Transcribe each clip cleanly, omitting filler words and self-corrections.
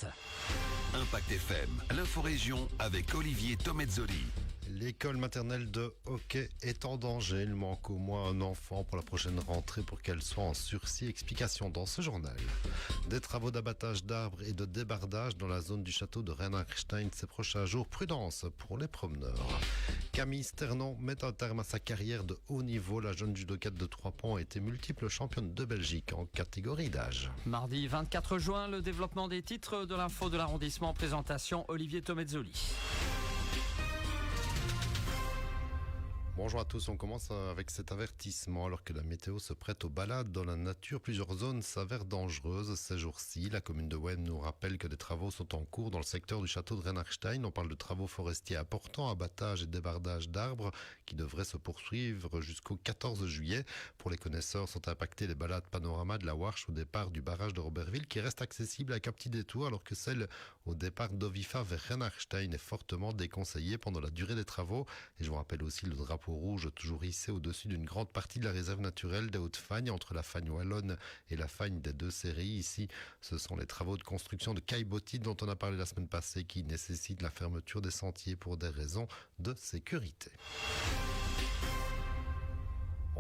Impact. Impact FM, l'inforégion avec Olivier Tomezzoli. L'école maternelle de hockey est en danger. Il manque au moins un enfant pour la prochaine rentrée pour qu'elle soit en sursis. Explication dans ce journal. Des travaux d'abattage d'arbres et de débardage dans la zone du château de Reinhardstein ces prochains jours. Prudence pour les promeneurs. Camille Sternon met un terme à sa carrière de haut niveau. La jeune judokate de Trois-Ponts a été multiple championne de Belgique en catégorie d'âge. Mardi 24 juin, le développement des titres de l'info de l'arrondissement. Présentation Olivier Tomezzoli. Bonjour à tous, on commence avec cet avertissement. Alors que la météo se prête aux balades dans la nature, plusieurs zones s'avèrent dangereuses ces jours-ci. La commune de Wem nous rappelle que des travaux sont en cours dans le secteur du château de Reinhardstein. On parle de travaux forestiers importants, abattage et débardage d'arbres qui devraient se poursuivre jusqu'au 14 juillet. Pour les connaisseurs, sont impactés les balades panorama de la Warche au départ du barrage de Robertville qui reste accessible avec un petit détour, alors que celle au départ d'Ovifa vers Reinhardstein est fortement déconseillée pendant la durée des travaux. Et je vous rappelle aussi le drapeau rouge toujours hissé au-dessus d'une grande partie de la réserve naturelle des Hautes-Fagnes, entre la Fagne wallonne et la Fagne des deux séries. Ici, ce sont les travaux de construction de caillebotis dont on a parlé la semaine passée qui nécessitent la fermeture des sentiers pour des raisons de sécurité.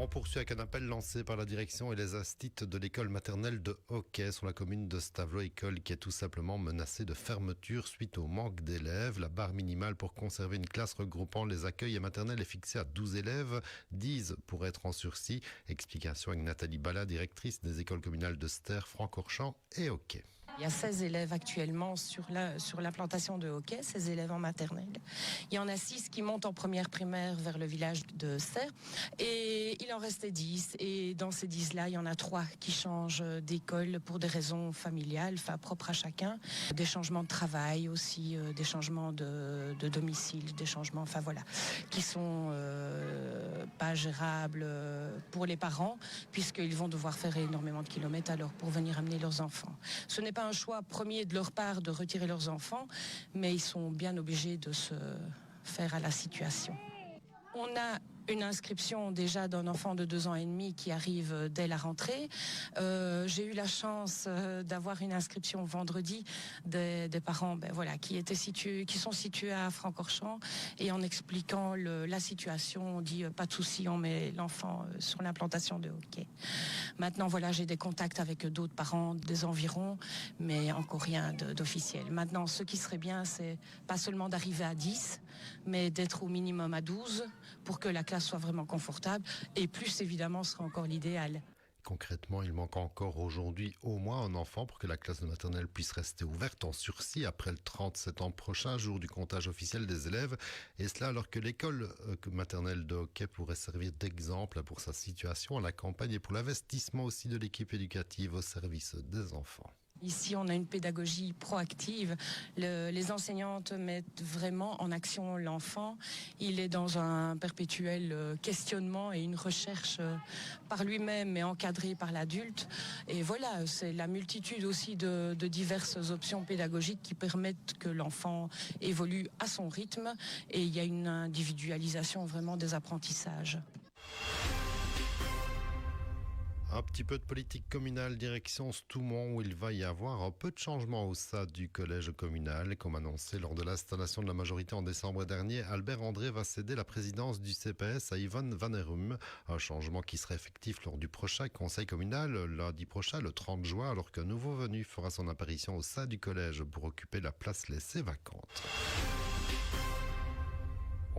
On poursuit avec un appel lancé par la direction et les astites de l'école maternelle de hockey sur la commune de Stavelot, école qui est tout simplement menacée de fermeture suite au manque d'élèves. La barre minimale pour conserver une classe regroupant les accueils et maternelles est fixée à 12 élèves, 10 pour être en sursis. Explication avec Nathalie Bala, directrice des écoles communales de Ster, Francorchamps et hockey. Il y a 16 élèves actuellement sur l'implantation de hockey, 16 élèves en maternelle. Il y en a 6 qui montent en première primaire vers le village de Ster. Et il en restait 10. Et dans ces 10-là, il y en a 3 qui changent d'école pour des raisons familiales, propres à chacun. Des changements de travail aussi, des changements de domicile, des changements, qui sont pas gérables pour les parents, puisqu'ils vont devoir faire énormément de kilomètres alors pour venir amener leurs enfants. Ce n'est pas un choix premier de leur part de retirer leurs enfants, mais ils sont bien obligés de se faire à la situation. On a une inscription déjà d'un enfant de 2 ans et demi qui arrive dès la rentrée. J'ai eu la chance d'avoir une inscription vendredi des parents qui sont situés à Francorchamps, et en expliquant la situation, on dit pas de souci, on met l'enfant sur l'implantation de hockey. Maintenant j'ai des contacts avec d'autres parents des environs, mais encore rien d'officiel. Maintenant, ce qui serait bien, c'est pas seulement d'arriver à 10, mais d'être au minimum à 12 pour que la classe soit vraiment confortable, et plus évidemment serait encore l'idéal. Concrètement, il manque encore aujourd'hui au moins un enfant pour que la classe de maternelle puisse rester ouverte en sursis après le 30 septembre prochain, jour du comptage officiel des élèves. Et cela alors que l'école maternelle de hockey pourrait servir d'exemple pour sa situation à la campagne et pour l'investissement aussi de l'équipe éducative au service des enfants. Ici, on a une pédagogie proactive. Les enseignantes mettent vraiment en action l'enfant. Il est dans un perpétuel questionnement et une recherche par lui-même et encadré par l'adulte. Et voilà, c'est la multitude aussi de diverses options pédagogiques qui permettent que l'enfant évolue à son rythme. Et il y a une individualisation vraiment des apprentissages. Un petit peu de politique communale, direction Stoumont, où il va y avoir un peu de changement au sein du collège communal. Comme annoncé lors de l'installation de la majorité en décembre dernier, Albert André va céder la présidence du CPS à Yvonne Vannerum. Un changement qui sera effectif lors du prochain conseil communal, lundi prochain, le 30 juin, alors qu'un nouveau venu fera son apparition au sein du collège pour occuper la place laissée vacante.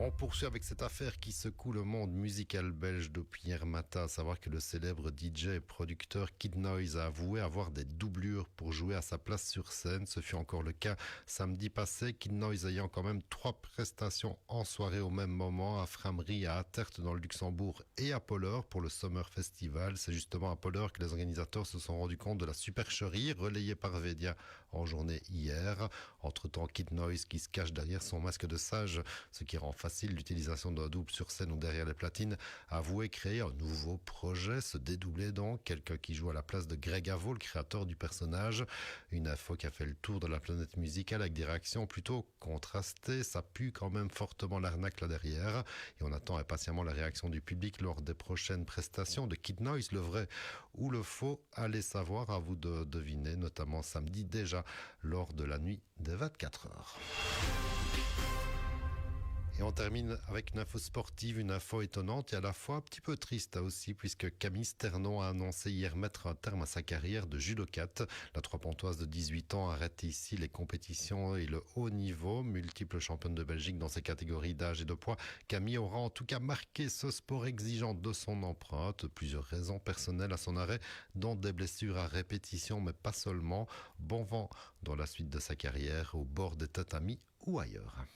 On poursuit avec cette affaire qui secoue le monde musical belge depuis hier matin, à savoir que le célèbre DJ et producteur Kid Noise a avoué avoir des doublures pour jouer à sa place sur scène. Ce fut encore le cas samedi passé, Kid Noise ayant quand même 3 prestations en soirée au même moment, à Framery, à Attert dans le Luxembourg et à Polleur pour le Summer Festival. C'est justement à Polleur que les organisateurs se sont rendus compte de la supercherie relayée par Vedia en journée hier. Entre-temps, Kid Noise qui se cache derrière son masque de sage, ce qui rend facile l'utilisation d'un double sur scène ou derrière les platines, a avoué créer un nouveau projet, se dédoubler donc, quelqu'un qui joue à la place de Greg Avaux, le créateur du personnage. Une info qui a fait le tour de la planète musicale avec des réactions plutôt contrastées. Ça pue quand même fortement l'arnaque là derrière. Et on attend impatiemment la réaction du public lors des prochaines prestations de Kid Noise. Le vrai ou le faux, allez savoir, à vous de deviner, notamment samedi déjà ça lors de la nuit des 24 heures. Et on termine avec une info sportive, une info étonnante et à la fois un petit peu triste aussi, puisque Camille Sternon a annoncé hier mettre un terme à sa carrière de judokate. La Trois-Pontoise de 18 ans arrête ici les compétitions et le haut niveau. Multiple championne de Belgique dans ses catégories d'âge et de poids, Camille aura en tout cas marqué ce sport exigeant de son empreinte. Plusieurs raisons personnelles à son arrêt, dont des blessures à répétition, mais pas seulement. Bon vent dans la suite de sa carrière, au bord des tatamis ou ailleurs.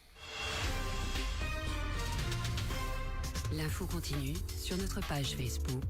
L'info continue sur notre page Facebook.